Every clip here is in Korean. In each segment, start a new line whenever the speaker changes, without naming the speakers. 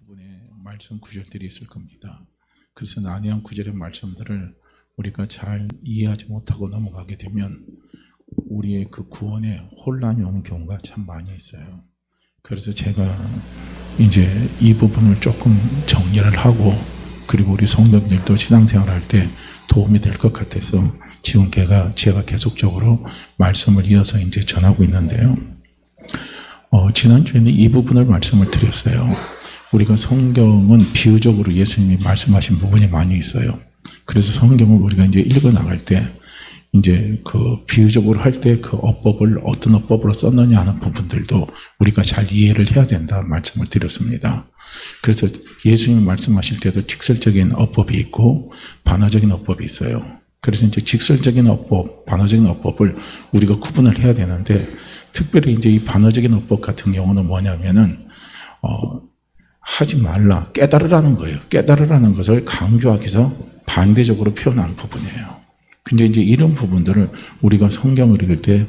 부분에 말씀 구절들이 있을 겁니다. 그래서 난해한 구절의 말씀들을 우리가 잘 이해하지 못하고 넘어가게 되면 우리의 그 구원에 혼란이 오는 경우가 참 많이 있어요. 그래서 제가 이제 이 부분을 조금 정리를 하고, 그리고 우리 성도님들도 신앙생활 할 때 도움이 될 것 같아서 지금 제가 계속적으로 말씀을 이어서 이제 전하고 있는데요. 지난주에는 이 부분을 말씀을 드렸어요. 우리가 성경은 비유적으로 예수님이 말씀하신 부분이 많이 있어요. 그래서 성경을 우리가 이제 읽어 나갈 때 이제 그 비유적으로 할 때 그 어법을 어떤 어법으로 썼느냐 하는 부분들도 우리가 잘 이해를 해야 된다 말씀을 드렸습니다. 그래서 예수님이 말씀하실 때도 직설적인 어법이 있고 반어적인 어법이 있어요. 그래서 이제 직설적인 어법, 반어적인 어법을 우리가 구분을 해야 되는데, 특별히 이제 이 반어적인 어법 같은 경우는 뭐냐면은 하지 말라, 깨달으라는 거예요. 깨달으라는 것을 강조하기 위해서 반대적으로 표현하는 부분이에요. 근데 이제 이런 부분들을 우리가 성경을 읽을 때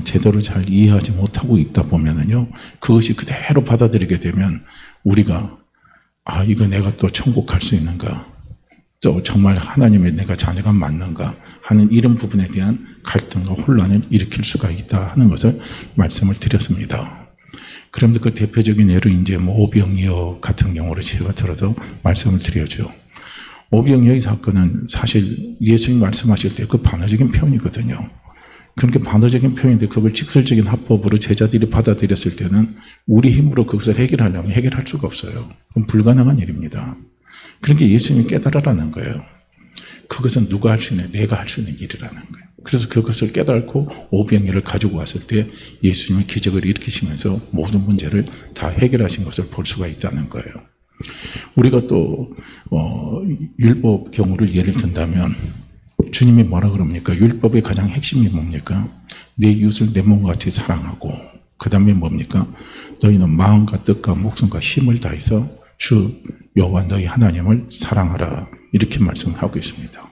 제대로 잘 이해하지 못하고 있다 보면은요, 그것이 그대로 받아들이게 되면 우리가 이거 내가 또 천국 갈 수 있는가, 또 정말 하나님의 내가 자녀가 맞는가 하는 이런 부분에 대한 갈등과 혼란을 일으킬 수가 있다 하는 것을 말씀을 드렸습니다. 그런데 그 대표적인 예로 이제 오병이어 같은 경우를 제가 들어도 말씀을 드려죠. 오병이어의 사건은 사실 예수님 말씀하실 때 그 반어적인 표현이거든요. 그렇게 반어적인 표현인데 그걸 직설적인 합법으로 제자들이 받아들였을 때는 우리 힘으로 그것을 해결하려면 해결할 수가 없어요. 그건 불가능한 일입니다. 그러니까 예수님이 깨달으라는 거예요. 그것은 누가 할 수 있는, 내가 할 수 있는 일이라는 거예요. 그래서 그것을 깨닫고 오병이어를 가지고 왔을 때 예수님이 기적을 일으키시면서 모든 문제를 다 해결하신 것을 볼 수가 있다는 거예요. 우리가 또 율법 경우를 예를 든다면 주님이 뭐라 그럽니까? 율법의 가장 핵심이 뭡니까? 내 이웃을 내 몸과 같이 사랑하고, 그 다음에 뭡니까? 너희는 마음과 뜻과 목숨과 힘을 다해서 주 여호와 너희 하나님을 사랑하라, 이렇게 말씀을 하고 있습니다.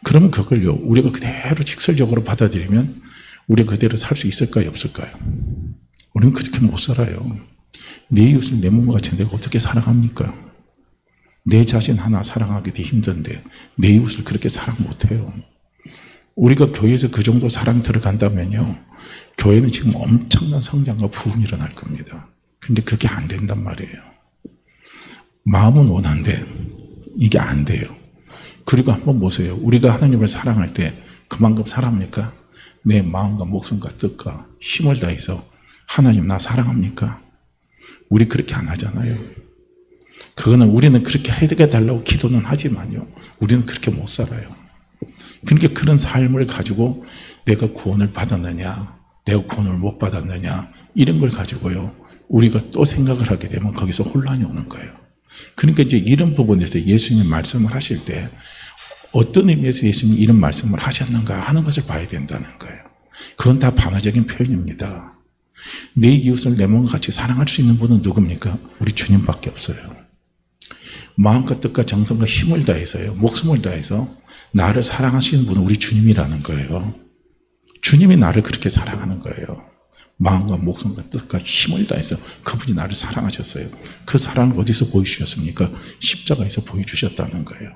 그러면 그걸요, 우리가 그대로 직설적으로 받아들이면 우리가 그대로 살 수 있을까요, 없을까요? 우리는 그렇게 못 살아요. 내 이웃을 내 몸과 같이 내가 어떻게 사랑합니까? 내 자신 하나 사랑하기도 힘든데 내 이웃을 그렇게 사랑 못해요. 우리가 교회에서 그 정도 사랑 들어간다면요, 교회는 지금 엄청난 성장과 부흥이 일어날 겁니다. 그런데 그게 안 된단 말이에요. 마음은 원한데 이게 안 돼요. 그리고 한번 보세요. 우리가 하나님을 사랑할 때 그만큼 사랑합니까? 내 마음과 목숨과 뜻과 힘을 다해서 하나님 나 사랑합니까? 우리 그렇게 안 하잖아요. 우리는 그렇게 해달라고 기도는 하지만요, 우리는 그렇게 못 살아요. 그러니까 그런 삶을 가지고 내가 구원을 받았느냐, 내가 구원을 못 받았느냐, 이런 걸 가지고요, 우리가 또 생각을 하게 되면 거기서 혼란이 오는 거예요. 그러니까 이제 이런 부분에서 예수님이 말씀을 하실 때 어떤 의미에서 예수님이 이런 말씀을 하셨는가 하는 것을 봐야 된다는 거예요. 그건 다 반어적인 표현입니다. 내 이웃을 내 몸과 같이 사랑할 수 있는 분은 누굽니까? 우리 주님밖에 없어요. 마음과 뜻과 정성과 힘을 다해서요, 목숨을 다해서 나를 사랑하시는 분은 우리 주님이라는 거예요. 주님이 나를 그렇게 사랑하는 거예요. 마음과 목숨과 뜻과 힘을 다해서 그분이 나를 사랑하셨어요. 그 사랑을 어디서 보여주셨습니까? 십자가에서 보여주셨다는 거예요.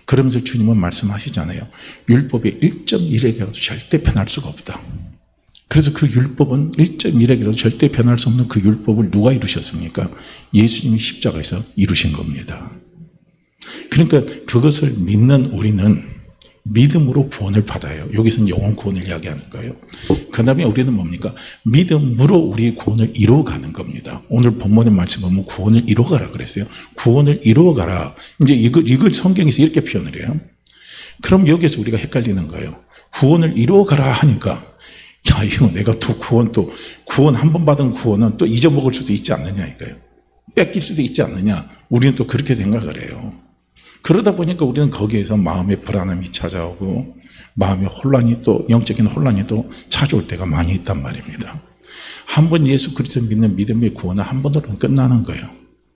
그러면서 주님은 말씀하시잖아요. 율법의 1.1에게라도 절대 변할 수가 없다. 그래서 그 율법은 1.1에게라도 절대 변할 수 없는 그 율법을 누가 이루셨습니까? 예수님이 십자가에서 이루신 겁니다. 그러니까 그것을 믿는 우리는 믿음으로 구원을 받아요. 여기서는 영혼 구원을 이야기하는 거예요. 그 다음에 우리는 뭡니까? 믿음으로 우리 구원을 이루어가는 겁니다. 오늘 본문의 말씀 보면 구원을 이루어가라 그랬어요. 구원을 이루어가라. 이제 이걸 성경에서 이렇게 표현을 해요. 그럼 여기서 우리가 헷갈리는 거예요. 구원을 이루어가라 하니까, 이거 내가 구원 한 번 받은 구원은 또 잊어먹을 수도 있지 않느냐 이거예요. 뺏길 수도 있지 않느냐. 우리는 또 그렇게 생각을 해요. 그러다 보니까 우리는 거기에서 마음의 불안함이 찾아오고 마음의 혼란이, 또 영적인 혼란이 또 찾아올 때가 많이 있단 말입니다. 한 번 예수 그리스도 믿는 믿음의 구원은 한 번으로는 끝나는 거예요.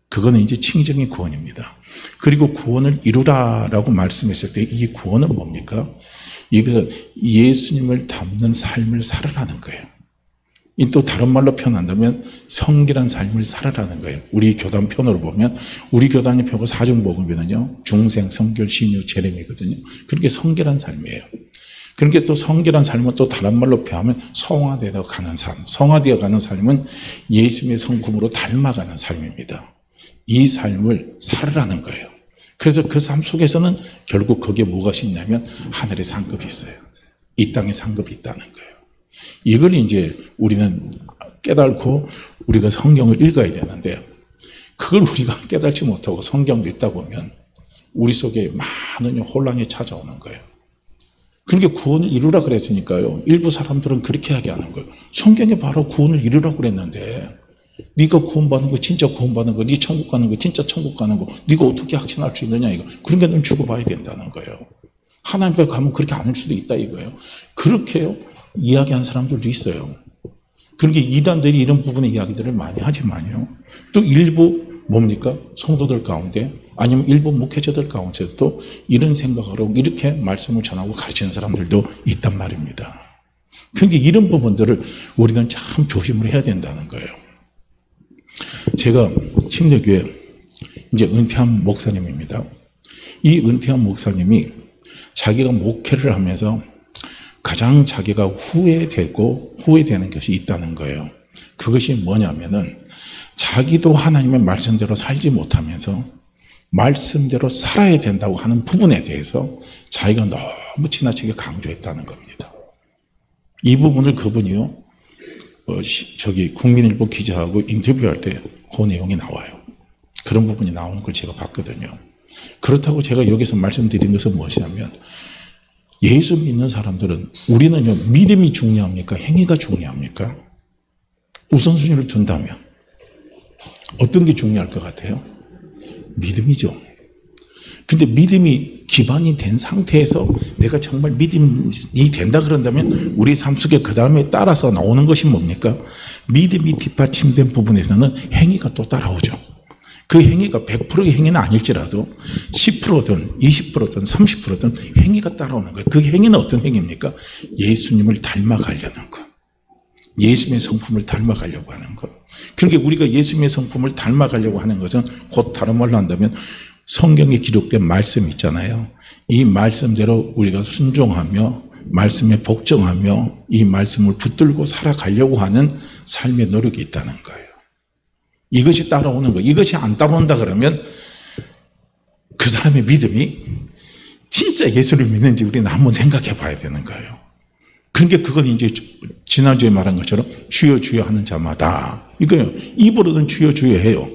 그거는 이제 칭의적인 구원입니다. 그리고 구원을 이루라라고 말씀했을 때 이 구원은 뭡니까? 이것은 예수님을 닮는 삶을 살아라는 거예요. 이 또 다른 말로 표현한다면 성결한 삶을 살아라는 거예요. 우리 교단 편으로 보면 우리 교단의 표고 사중복음에는요 중생, 성결, 신유, 재림이거든요. 그렇게 성결한 삶이에요. 그렇게 또 성결한 삶은 또 다른 말로 표하면 성화되어 가는 삶. 성화되어 가는 삶은 예수님의 성품으로 닮아가는 삶입니다. 이 삶을 살으라는 거예요. 그래서 그 삶 속에서는 결국 거기에 무엇이 있냐면 하늘의 상급이 있어요. 이 땅에 상급이 있다는 거예요. 이걸 이제 우리는 깨닫고 우리가 성경을 읽어야 되는데 그걸 우리가 깨닫지 못하고 성경을 읽다 보면 우리 속에 많은 혼란이 찾아오는 거예요. 그러니까 구원을 이루라 그랬으니까요. 일부 사람들은 그렇게 이야기하는 거예요. 성경에 바로 구원을 이루라고 그랬는데 네가 구원받는 거 진짜 구원받는 거, 네 천국 가는 거 진짜 천국 가는 거 네가 어떻게 확신할 수 있느냐 이거. 그런 게 넌 죽어봐야 된다는 거예요. 하나님 앞에 가면 그렇게 안 할 수도 있다 이거예요. 그렇게요 이야기하는 사람들도 있어요. 그러니까 이단들이 이런 부분의 이야기들을 많이 하지만요. 또 일부 뭡니까? 성도들 가운데 아니면 일부 목회자들 가운데서도 이런 생각으로 이렇게 말씀을 전하고 가르치는 사람들도 있단 말입니다. 그러니까 이런 부분들을 우리는 참 조심을 해야 된다는 거예요. 제가 침례교회 이제 은퇴한 목사님입니다. 이 은퇴한 목사님이 자기가 목회를 하면서 가장 자기가 후회되는 것이 있다는 거예요. 그것이 뭐냐면은 자기도 하나님의 말씀대로 살지 못하면서 말씀대로 살아야 된다고 하는 부분에 대해서 자기가 너무 지나치게 강조했다는 겁니다. 이 부분을 그분이요, 국민일보 기자하고 인터뷰할 때 그 내용이 나와요. 그런 부분이 나오는 걸 제가 봤거든요. 그렇다고 제가 여기서 말씀드린 것은 무엇이냐면 예수 믿는 사람들은 우리는요, 믿음이 중요합니까? 행위가 중요합니까? 우선순위를 둔다면 어떤 게 중요할 것 같아요? 믿음이죠. 근데 믿음이 기반이 된 상태에서 내가 정말 믿음이 된다 그런다면 우리 삶 속에 그 다음에 따라서 나오는 것이 뭡니까? 믿음이 뒷받침된 부분에서는 행위가 또 따라오죠. 그 행위가 100%의 행위는 아닐지라도 10%든 20%든 30%든 행위가 따라오는 거예요. 그 행위는 어떤 행위입니까? 예수님을 닮아가려는 것. 예수님의 성품을 닮아가려고 하는 것. 그러니까 우리가 예수님의 성품을 닮아가려고 하는 것은 곧 다른 말로 한다면 성경에 기록된 말씀 있잖아요. 이 말씀대로 우리가 순종하며 말씀에 복종하며 이 말씀을 붙들고 살아가려고 하는 삶의 노력이 있다는 거예요. 이것이 따라오는 거예요. 이것이 안 따라온다 그러면 그 사람의 믿음이 진짜 예수를 믿는지 우리는 한번 생각해 봐야 되는 거예요. 그러니까 그건 이제 지난주에 말한 것처럼 주여 주여 하는 자마다 이거예요. 입으로는 주여 주여 해요.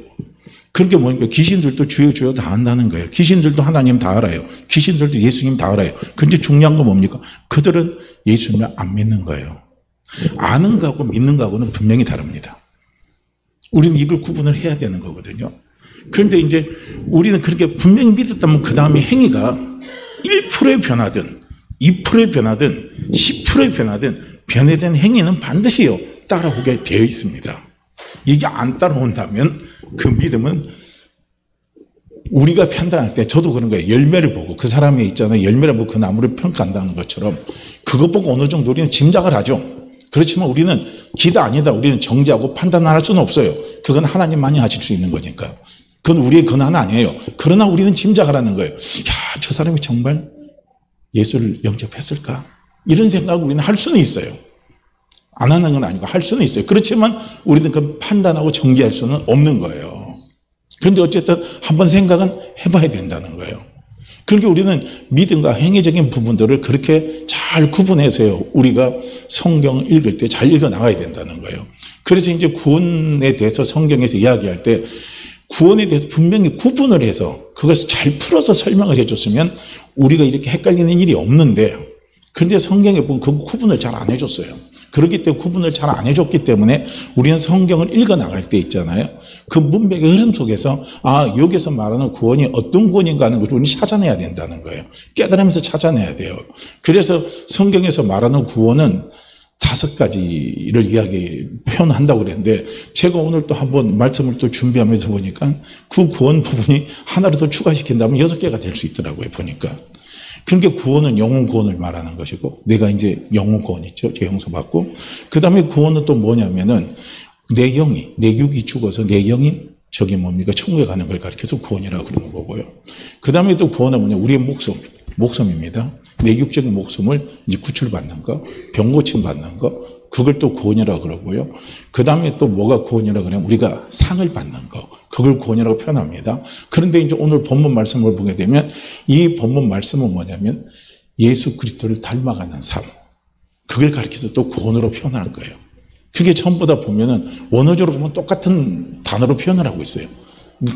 그러니까 뭐니까 귀신들도 주여 주여 다 한다는 거예요. 귀신들도 하나님 다 알아요. 귀신들도 예수님 다 알아요. 그런데 중요한 건 뭡니까? 그들은 예수님을 안 믿는 거예요. 아는 거하고 믿는 거하고는 분명히 다릅니다. 우리는 이걸 구분을 해야 되는 거거든요. 그런데 이제 우리는 그렇게 분명히 믿었다면 그 다음에 행위가 1%의 변화든 2%의 변화든 10%의 변화든 변화된 행위는 반드시요 따라오게 되어 있습니다. 이게 안 따라온다면 그 믿음은 우리가 판단할 때 저도 그런 거예요. 열매를 보고 그 사람이 있잖아요. 열매를 보고 그 나무를 평가한다는 것처럼 그것 보고 어느 정도 우리는 짐작을 하죠. 그렇지만 우리는 기다 아니다 우리는 정죄하고 판단할 수는 없어요. 그건 하나님만이 하실 수 있는 거니까. 그건 우리의 권한은 아니에요. 그러나 우리는 짐작을 하는 거예요. 야, 저 사람이 정말 예수를 영접했을까? 이런 생각을 우리는 할 수는 있어요. 안 하는 건 아니고 할 수는 있어요. 그렇지만 우리는 그 판단하고 정죄할 수는 없는 거예요. 그런데 어쨌든 한번 생각은 해봐야 된다는 거예요. 그러니까 우리는 믿음과 행위적인 부분들을 그렇게 잘 구분해서요. 우리가 성경을 읽을 때 잘 읽어 나가야 된다는 거예요. 그래서 이제 구원에 대해서 성경에서 이야기할 때 구원에 대해서 분명히 구분을 해서 그것을 잘 풀어서 설명을 해줬으면 우리가 이렇게 헷갈리는 일이 없는데 그런데 성경에 보면 그 구분을 잘 안 해줬어요. 그렇기 때문에 구분을 잘 안 해줬기 때문에 우리는 성경을 읽어 나갈 때 있잖아요. 그 문맥의 흐름 속에서 아 여기서 말하는 구원이 어떤 구원인가 하는 것을 우리는 찾아내야 된다는 거예요. 깨달으면서 찾아내야 돼요. 그래서 성경에서 말하는 구원은 5가지를 표현한다고 그랬는데 제가 오늘 또 한번 말씀을 또 준비하면서 보니까 그 구원 부분이 하나를 더 추가시킨다면 6개가 될 수 있더라고요. 보니까. 그러니까 구원은 영혼 구원을 말하는 것이고, 내가 이제 영혼 구원 있죠. 죄 용서받고. 그 다음에 구원은 또 뭐냐면은 내 영이, 내 육이 죽어서 내 영이 저기 뭡니까? 천국에 가는 걸 가리켜서 구원이라고 그러는 거고요. 그 다음에 또 구원은 뭐냐? 우리의 목숨입니다. 내 육적인 목숨을 이제 구출받는 거, 병 고침 받는 거, 그걸 또 구원이라고 그러고요. 그 다음에 또 뭐가 구원이라고 그러냐면 우리가 상을 받는 거, 그걸 구원이라고 표현합니다. 그런데 이제 오늘 본문 말씀을 보게 되면 이 본문 말씀은 뭐냐면 예수 그리스도를 닮아가는 삶, 그걸 가리켜서 또 구원으로 표현하는 거예요. 그게 전부 다 보면은 원어적으로 보면 똑같은 단어로 표현을 하고 있어요.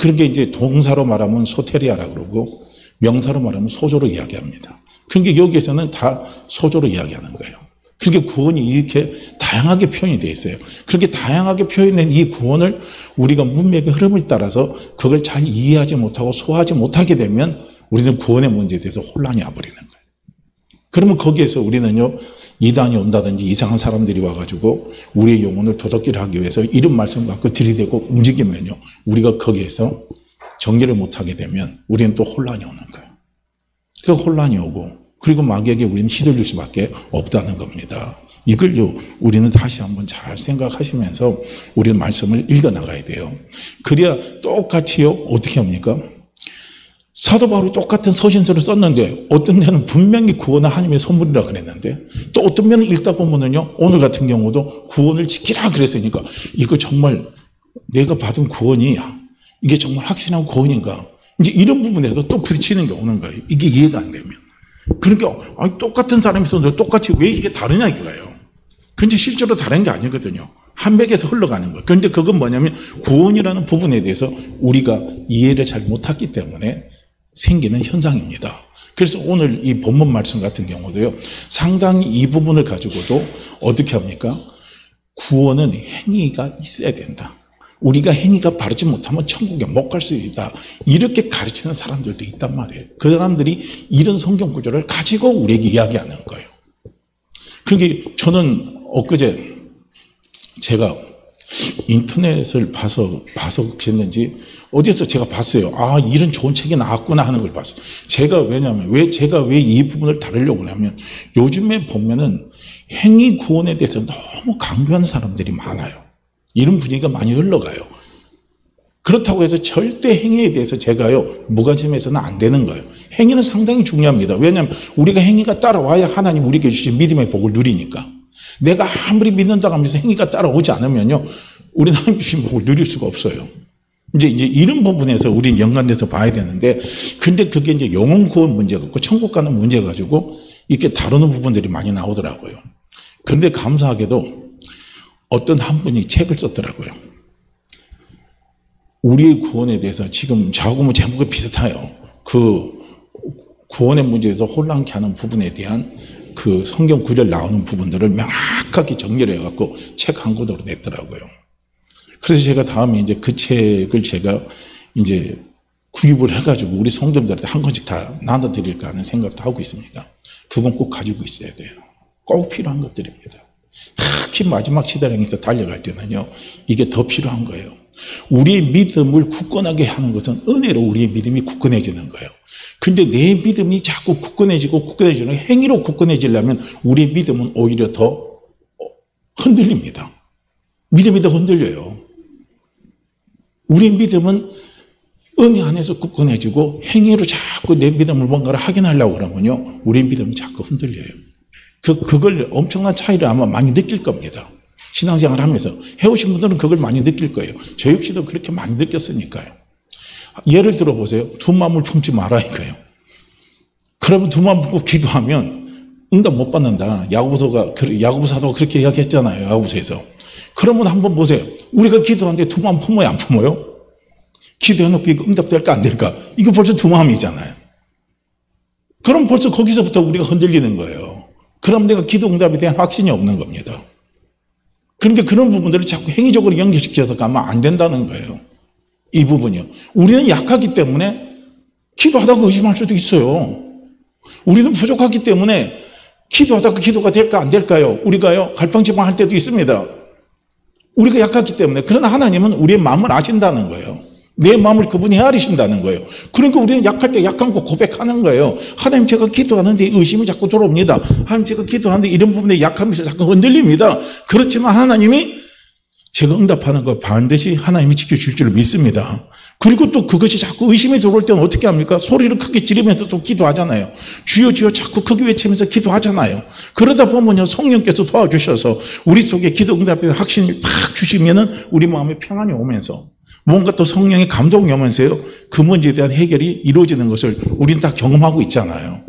그렇게 이제 동사로 말하면 소테리아라고 그러고 명사로 말하면 소조로 이야기합니다. 그러니까 여기에서는 다 소조로 이야기하는 거예요. 그러니까 구원이 이렇게 다양하게 표현이 되어 있어요. 그렇게 다양하게 표현된 이 구원을 우리가 문맥의 흐름을 따라서 그걸 잘 이해하지 못하고 소화하지 못하게 되면 우리는 구원의 문제에 대해서 혼란이 와버리는 거예요. 그러면 거기에서 우리는요, 이단이 온다든지 이상한 사람들이 와가지고 우리의 영혼을 도둑질을 하기 위해서 이런 말씀 갖고 들이대고 움직이면요, 우리가 거기에서 정리를 못하게 되면 우리는 또 혼란이 오는 거예요. 그 혼란이 오고 그리고 마귀에게 우리는 휘둘릴 수밖에 없다는 겁니다. 이걸요, 우리는 다시 한번 잘 생각하시면서 우리는 말씀을 읽어나가야 돼요. 그래야 똑같이요, 어떻게 합니까? 사도 바울이 똑같은 서신서를 썼는데 어떤 데는 분명히 구원은 하나님의 선물이라 그랬는데 또 어떤 면은 읽다 보면은요, 오늘 같은 경우도 구원을 지키라 그랬으니까 이거 정말 내가 받은 구원이 이게 정말 확신한 구원인가? 이제 이런 부분에서 또 부딪히는 게 오는 거예요. 이게 이해가 안 되면. 그러니까 똑같은 사람이 있었는데 똑같이 왜 이게 다르냐 이거예요. 근데 실제로 다른 게 아니거든요. 한 맥에서 흘러가는 거예요. 그런데 그건 뭐냐면 구원이라는 부분에 대해서 우리가 이해를 잘 못했기 때문에 생기는 현상입니다. 그래서 오늘 이 본문 말씀 같은 경우도요, 상당히 이 부분을 가지고도 어떻게 합니까? 구원은 행위가 있어야 된다. 우리가 행위가 바르지 못하면 천국에 못 갈 수 있다. 이렇게 가르치는 사람들도 있단 말이에요. 그 사람들이 이런 성경 구절을 가지고 우리에게 이야기하는 거예요. 그러니까 저는 엊그제 제가 인터넷을 봐서 그랬는지 어디서 제가 봤어요. 아, 이런 좋은 책이 나왔구나 하는 걸 봤어요. 제가 왜 이 부분을 다루려고 하냐면 요즘에 보면은 행위 구원에 대해서 너무 강조하는 사람들이 많아요. 이런 분위기가 많이 흘러가요. 그렇다고 해서 절대 행위에 대해서 제가요, 무관심해서는 안 되는 거예요. 행위는 상당히 중요합니다. 왜냐하면 우리가 행위가 따라와야 하나님 우리에게 주신 믿음의 복을 누리니까. 내가 아무리 믿는다고 하면서 행위가 따라오지 않으면요, 우리는 하나님 주신 복을 누릴 수가 없어요. 이제 이런 부분에서 우리는 연관돼서 봐야 되는데, 근데 그게 이제 영혼 구원 문제 같고 천국 가는 문제 가지고 이렇게 다루는 부분들이 많이 나오더라고요. 그런데 감사하게도 어떤 한 분이 책을 썼더라고요. 우리의 구원에 대해서 지금 저하고 제목이 비슷해요. 그 구원의 문제에서 혼란케 하는 부분에 대한 그 성경 구절 나오는 부분들을 명확하게 정리를 해갖고 책 한 권으로 냈더라고요. 그래서 제가 다음에 이제 그 책을 제가 이제 구입을 해가지고 우리 성도들한테 한 권씩 다 나눠드릴까 하는 생각도 하고 있습니다. 그건 꼭 가지고 있어야 돼요. 꼭 필요한 것들입니다. 특히 마지막 시대랑에서 달려갈 때는요, 이게 더 필요한 거예요. 우리의 믿음을 굳건하게 하는 것은 은혜로 우리의 믿음이 굳건해지는 거예요. 근데 내 믿음이 자꾸 굳건해지는 행위로 굳건해지려면 우리의 믿음은 오히려 더 흔들립니다. 믿음이 더 흔들려요. 우리의 믿음은 은혜 안에서 굳건해지고 행위로 자꾸 내 믿음을 뭔가를 확인하려고 그러면요, 우리의 믿음이 자꾸 흔들려요. 그걸 엄청난 차이를 아마 많이 느낄 겁니다. 신앙생활 하면서 해오신 분들은 그걸 많이 느낄 거예요. 저 역시도 그렇게 많이 느꼈으니까요. 예를 들어 보세요. 두 마음을 품지 마라 이거예요. 그러면 두 마음 품고 기도하면 응답 못 받는다. 야고보 사도가 그렇게 이야기했잖아요. 야고보서에서. 그러면 한번 보세요. 우리가 기도하는데 두 마음 품어요, 안 품어요? 기도해놓고 이거 응답될까 안 될까? 이거 벌써 두 마음이잖아요. 그럼 벌써 거기서부터 우리가 흔들리는 거예요. 그럼 내가 기도 응답에 대한 확신이 없는 겁니다. 그러니까 그런 부분들을 자꾸 행위적으로 연결시켜서 가면 안 된다는 거예요. 이 부분이요. 우리는 약하기 때문에 기도하다가 의심할 수도 있어요. 우리는 부족하기 때문에 기도하다가 기도가 될까 안 될까요? 우리가요, 갈팡질팡할 때도 있습니다. 우리가 약하기 때문에. 그러나 하나님은 우리의 마음을 아신다는 거예요. 내 마음을 그분이 헤아리신다는 거예요. 그러니까 우리는 약할 때 약한 거 고백하는 거예요. 하나님, 제가 기도하는데 의심이 자꾸 들어옵니다. 하나님, 제가 기도하는데 이런 부분에 약함에서 자꾸 흔들립니다. 그렇지만 하나님이 제가 응답하는 거 반드시 하나님이 지켜줄 줄 믿습니다. 그리고 또 그것이 자꾸 의심이 들어올 때는 어떻게 합니까? 소리를 크게 지르면서 또 기도하잖아요. 주여 주여 자꾸 크게 외치면서 기도하잖아요. 그러다 보면요, 성령께서 도와주셔서 우리 속에 기도 응답에 확신을 팍 주시면은 우리 마음에 평안이 오면서 뭔가 또 성령의 감동이 오면서요, 그 문제에 대한 해결이 이루어지는 것을 우리는 다 경험하고 있잖아요.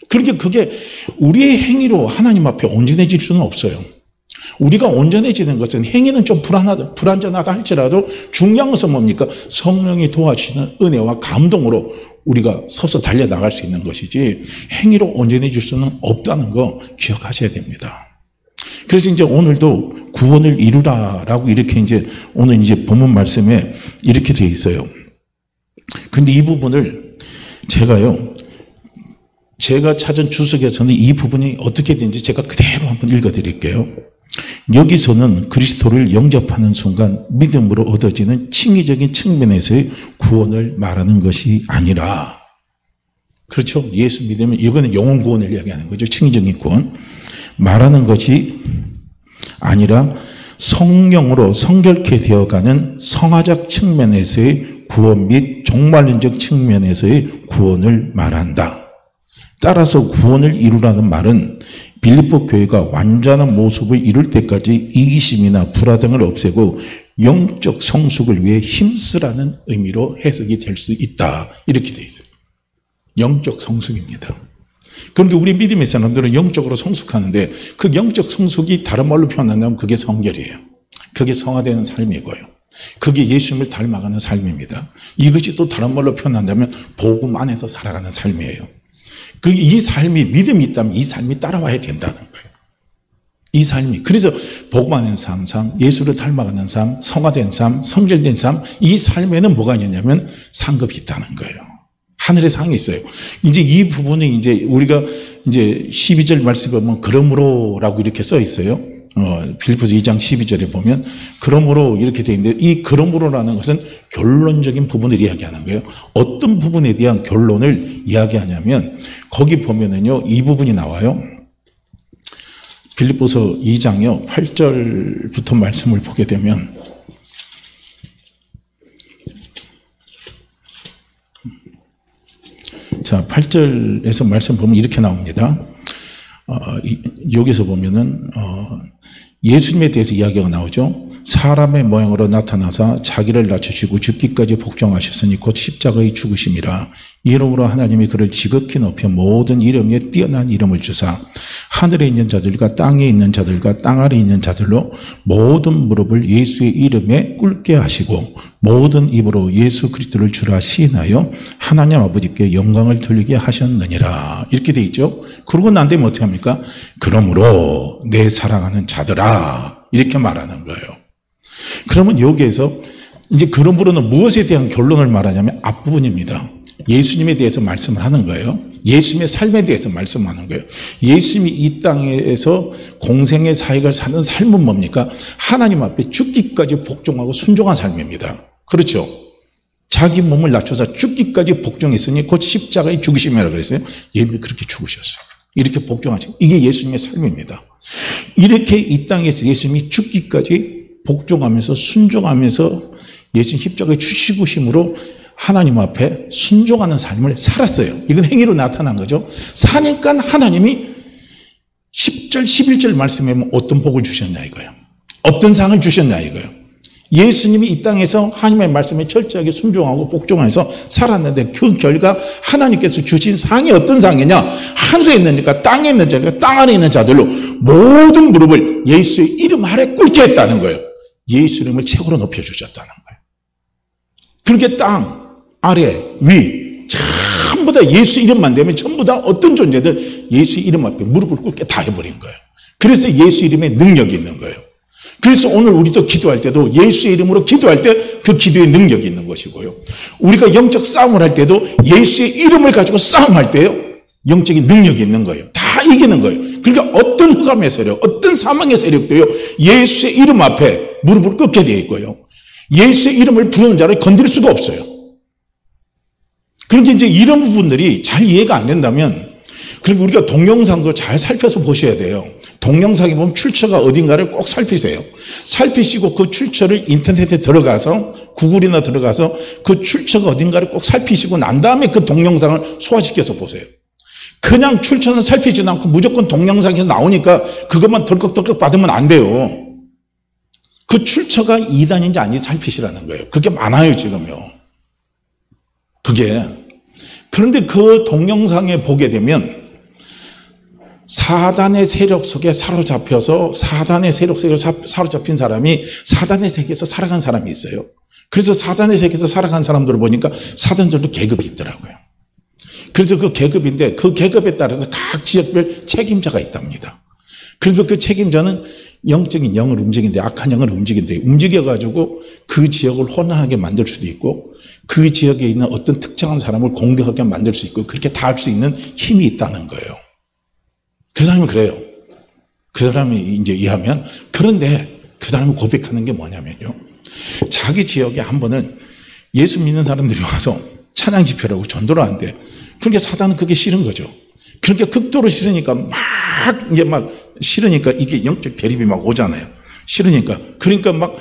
그러니까 그게 우리의 행위로 하나님 앞에 온전해질 수는 없어요. 우리가 온전해지는 것은 행위는 좀 불완전하다 할지라도 중요한 것은 뭡니까? 성령이 도와주시는 은혜와 감동으로 우리가 서서 달려나갈 수 있는 것이지 행위로 온전해질 수는 없다는 거 기억하셔야 됩니다. 그래서 이제 오늘도 구원을 이루라라고 이렇게 이제 오늘 이제 본문 말씀에 이렇게 되어 있어요. 근데 이 부분을 제가 찾은 주석에서는 이 부분이 어떻게 되는지 제가 그대로 한번 읽어 드릴게요. 여기서는 그리스도를 영접하는 순간 믿음으로 얻어지는 칭의적인 측면에서의 구원을 말하는 것이 아니라, 그렇죠? 예수 믿으면 이거는 영혼 구원을 이야기하는 거죠. 칭의적인 구원. 말하는 것이 아니라 성령으로 성결케 되어가는 성화적 측면에서의 구원 및 종말론적 측면에서의 구원을 말한다. 따라서 구원을 이루라는 말은 빌립보 교회가 완전한 모습을 이룰 때까지 이기심이나 불화 등을 없애고 영적 성숙을 위해 힘쓰라는 의미로 해석이 될 수 있다. 이렇게 되어 있어요. 영적 성숙입니다. 그런데 우리 믿음의 사람들은 영적으로 성숙하는데 그 영적 성숙이 다른 말로 표현한다면 그게 성결이에요. 그게 성화되는 삶이고요. 그게 예수님을 닮아가는 삶입니다. 이것이 또 다른 말로 표현한다면 복음 안에서 살아가는 삶이에요. 이 삶이 믿음이 있다면 이 삶이 따라와야 된다는 거예요. 이 삶이. 그래서 복음 안에 삶, 예수를 닮아가는 삶, 성화된 삶, 성결된 삶, 이 삶에는 뭐가 있냐면 상급이 있다는 거예요. 하늘의 상이 있어요. 이제 이 부분이 이제 우리가 이제 12절 말씀에 보면 그러므로라고 이렇게 써 있어요. 빌립보서 2장 12절에 보면 그러므로 이렇게 되어 있는데, 이 그러므로라는 것은 결론적인 부분을 이야기하는 거예요. 어떤 부분에 대한 결론을 이야기하냐면 거기 보면은요, 이 부분이 나와요. 빌립보서 2장요 8절부터 말씀을 보게 되면, 자 8절에서 말씀 보면 이렇게 나옵니다. 여기서 보면은 예수님에 대해서 이야기가 나오죠. 사람의 모양으로 나타나사 자기를 낮추시고 죽기까지 복종하셨으니 곧 십자가의 죽으심이라. 이름으로 하나님이 그를 지극히 높여 모든 이름 위에 뛰어난 이름을 주사 하늘에 있는 자들과 땅에 있는 자들과 땅 아래에 있는 자들로 모든 무릎을 예수의 이름에 꿇게 하시고 모든 입으로 예수 그리스도를 주라 시인하여 하나님 아버지께 영광을 돌리게 하셨느니라. 이렇게 돼 있죠. 그러고 난 다음에 어떻게 합니까? 그러므로 내 사랑하는 자들아, 이렇게 말하는 거예요. 그러면 여기에서 이제 그러므로는 무엇에 대한 결론을 말하냐면 앞부분입니다. 예수님에 대해서 말씀을 하는 거예요. 예수님의 삶에 대해서 말씀하는 거예요. 예수님이 이 땅에서 공생의 사역을 사는 삶은 뭡니까? 하나님 앞에 죽기까지 복종하고 순종한 삶입니다. 그렇죠? 자기 몸을 낮춰서 죽기까지 복종했으니 곧 십자가의 죽으심이라고 그랬어요. 예수님이 그렇게 죽으셨어요. 이렇게 복종하시고, 이게 예수님의 삶입니다. 이렇게 이 땅에서 예수님이 죽기까지 복종하면서 순종하면서 예수님 십자가의 죽으심으로 하나님 앞에 순종하는 삶을 살았어요. 이건 행위로 나타난 거죠. 사니까 하나님이 10절, 11절 말씀에 어떤 복을 주셨냐 이거예요. 어떤 상을 주셨냐 이거예요. 예수님이 이 땅에서 하나님의 말씀에 철저하게 순종하고 복종해서 살았는데 그 결과 하나님께서 주신 상이 어떤 상이냐? 하늘에 있는 자가 땅에 있는 자가 땅 안에 있는 자들로 모든 무릎을 예수의 이름 아래 꿇게 했다는 거예요. 예수 이름을 최고로 높여주셨다는 거예요. 그렇게 땅, 아래, 위 전부 다 예수 이름만 되면 전부 다 어떤 존재든 예수 이름 앞에 무릎을 꿇게 다 해버린 거예요. 그래서 예수 이름에 능력이 있는 거예요. 그래서 오늘 우리도 기도할 때도 예수의 이름으로 기도할 때 그 기도에 능력이 있는 것이고요. 우리가 영적 싸움을 할 때도 예수의 이름을 가지고 싸움할 때요, 영적인 능력이 있는 거예요. 다 이기는 거예요. 그러니까 어떤 흑암의 세력, 어떤 사망의 세력도요, 예수의 이름 앞에 무릎을 꿇게 되어 있고요. 예수의 이름을 부르는 자를 건드릴 수가 없어요. 그런데 이제 이런 부분들이 잘 이해가 안 된다면, 그리고 우리가 동영상도 잘 살펴서 보셔야 돼요. 동영상에 보면 출처가 어딘가를 꼭 살피세요. 살피시고 그 출처를 인터넷에 들어가서, 구글이나 들어가서 그 출처가 어딘가를 꼭 살피시고 난 다음에 그 동영상을 소화시켜서 보세요. 그냥 출처는 살피지 않고 무조건 동영상에서 나오니까 그것만 덜컥덜컥 받으면 안 돼요. 그 출처가 이단인지 아닌지 살피시라는 거예요. 그게 많아요, 지금요. 그게. 그런데 그 동영상에 보게 되면 사단의 세력 속에 사로잡혀서 사단의 세력 속에 사로잡힌 사람이 사단의 세계에서 살아간 사람이 있어요. 그래서 사단의 세계에서 살아간 사람들을 보니까 사단들도 계급이 있더라고요. 그래서 그 계급인데 그 계급에 따라서 각 지역별 책임자가 있답니다. 그래서 그 책임자는 영적인 영을 움직이는데, 악한 영을 움직이는데, 움직여가지고 그 지역을 혼란하게 만들 수도 있고 그 지역에 있는 어떤 특정한 사람을 공격하게 만들 수 있고 그렇게 다 할 수 있는 힘이 있다는 거예요. 그 사람은 그래요. 그 사람이 이제 이해하면. 그런데 그 사람이 고백하는 게 뭐냐면요, 자기 지역에 한 번은 예수 믿는 사람들이 와서 찬양 집회라고 전도를 하는데, 그러니까 사단은 그게 싫은 거죠. 그러니까 극도로 싫으니까 막 싫으니까 이게 영적 대립이 막 오잖아요. 싫으니까. 그러니까 막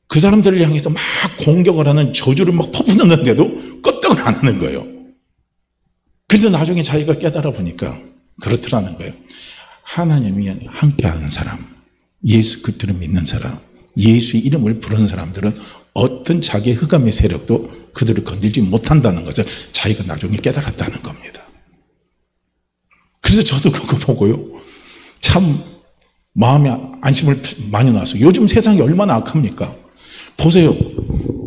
그 사람들을 향해서 막 공격을 하는 저주를 막 퍼붓는데도 끄떡을 안 하는 거예요. 그래서 나중에 자기가 깨달아 보니까 그렇더라는 거예요. 하나님이 함께하는 사람, 예수 그리스도를 믿는 사람, 예수의 이름을 부르는 사람들은 어떤 자기의 흑암의 세력도 그들을 건들지 못한다는 것을 자기가 나중에 깨달았다는 겁니다. 그래서 저도 그거 보고요, 참 마음에 안심을 많이 놨어요. 요즘 세상이 얼마나 악합니까? 보세요.